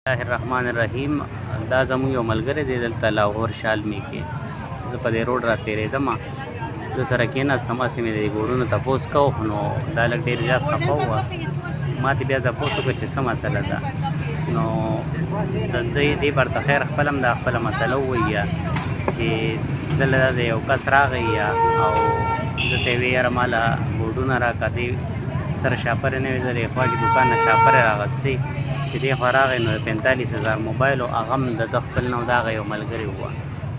الله الرحمن الرحیم. دا زموږ یو ملګری دی دلته لاهور شالمې کې. زه په دې روډ را تېرېدم، زه سره کېناستم، هسې مې د ګوډونو تپوس کوه، نو دا لږ ډېر زیات خفه وه. ما ترې بیا تپوس وکړه چې څه مسله ده، نو د دې برته خیر خپله هم دا خپله مسله ووایه چې دلته د یو کس راغی او ده ته یې ویې یاره ما له ګوډونه راکړه، دې سره شاپرې نه وې، زه د خوا کې دوکان نه شاپرې راغستې چې دې خوا راغی، نو د 45,000 موبایل و، هغه هم د ده خپل نه و، د هغه یو ملګري وه،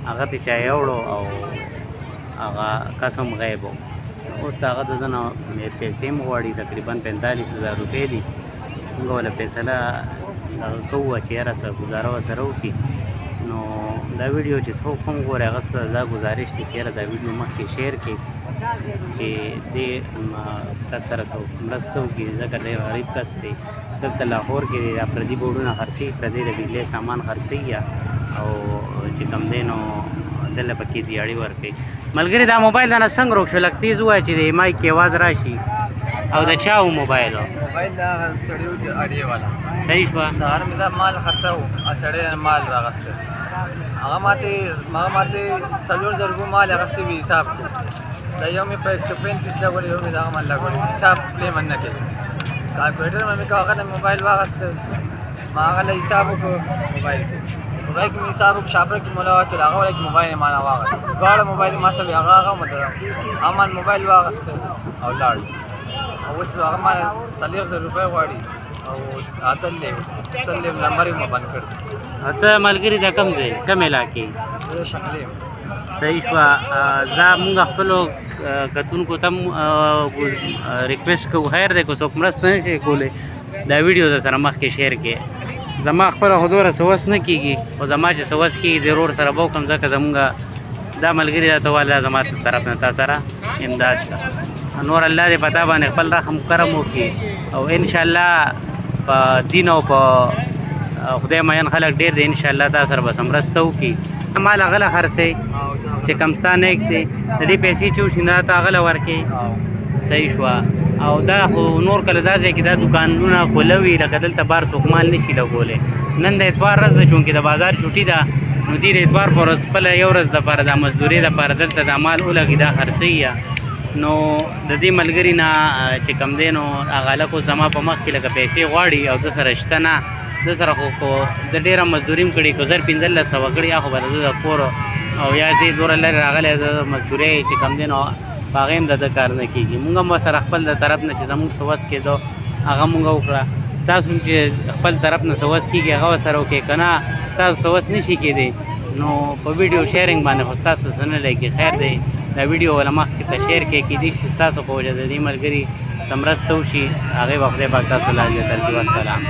هغه ترې چا یوړو او هغه کس هم غیب و. اوس د هغه د ده نه پیسې هم غواړي، تقریبا 45,000 روپۍ دي. موږ ورله فیصله دغه کوو چې یاره څه ګزاره ورسره وکړي. نو دا ویډیو چې څوک هم ګوري، هغه ته دا گزارش دی چې یاره دا ویډیو مخکې شیر کړي چې دې کس سره څوک مرسته وکړي، ځکه ډېر غریب کس دی. دلته لاهور کې دا پردي بورډونه خرڅوي، پردي د بجلۍ سامان خرڅوي او چې کوم دی نو دلته پکې دیاړي ورکوي. ملګري دا موبایل دنه څنګه روک شو؟ لږ تیز ووایه چې د مایک کې اواز راشي. او د چا و موبایل و؟ موبایل د هغه سړي و اډې والا. صحیح شوه. سهار مې دا مال خرڅه و، سړی مال راغسته، هغه ماته 4,000 روپۍ مال اخیستی وي، حساب کړو. دا یو مې په 135 لګولې، یو مې دغه مال لګولې، حساب پلیمن نه کوي. کالکولیټر مې کړه، هغه نه موبایل واخیسته، ما هغه له حساب وکړو موبایل کې. موبایل کې مې حساب وکړو، شاپر کې مولا واچول، هغه وایي چې موبایل یې ما نه واخیست. دواړه موبایل ما سره هغه ما موبایل واخیسته او لاړ. اوس هغه ما 40,000 روپۍ غواړي او اتل دی نمبر یې مو بند کړ. ته ملګري دا کوم دی، کوم علاقې؟ زه شکلې یم. صحیح شوه. زه مونږ خپلو کتونکو ته هم ریکویسټ کوو، خیر دی که څوک مرسته نه شي کولی، دا ویډیو در سره مخکې شیر کړي. زما خپله خو دومره څه وس نه کېږي، خو زما چې څه وس کېږي د ورور سره به وکړم، ځکه زمونږ دا ملګري راته وویل دا زما طرف نه تا سره امداد شته. نور الله دې په تا باندې خپل رحم کرم وکړي او انشاءالله په دین او په خدای مین خلک ډېر دی، انشاءالله تا سره به څه مرسته وکړي. مال هغه له خرڅوي چې کوم ستا نیک دی، د دې پیسې چې وشي نو ته هغه له ورکوې. صحیح شوه. او دا خو نور کله دا ځای کې دا دوکانونه خوله وي، لکه دلته بار څوک مال نه شي لګولی. نن د اتوار ورځ ده، چونکې د بازار چوټي ده، نو دې د اتوار په ورځ خپله یو ورځ دپاره دا مزدورۍ دپاره دلته دا مال ولګي، دا خرڅوي. نو د دې ملګري نه چې کوم دی نو هغه هلک زما په مخ کې لکه پیسې غواړي او ده سره شته نه، ده سره خو د ډېره مزدوري هم کړې، که 1500 کړي یا خو به د ده د کور او یا دې دوره لرې راغلی د مزدورۍ چې کوم دی نو په هغې هم د ده کار نه کېږي. مونږ هم ورسره خپل د طرف نه چې زمونږ څه وس کېدو هغه مونږ وکړه. تاسو هم چې خپل طرف نه څه وس کېږي هغه ورسره وکړئ، که نه تاسو څه وس نه شي کېدی نو په ویډیو شیرینګ باندې خو ستاسو څه نه لګي. خیر دی دا ویډیو وله مخکې ته شیر کړئ، کېدای شي ستاسو په وجه د دې ملګري څه مرسته وشي، هغې به خدای پاک تاسو له اجر درکړي. والسلام.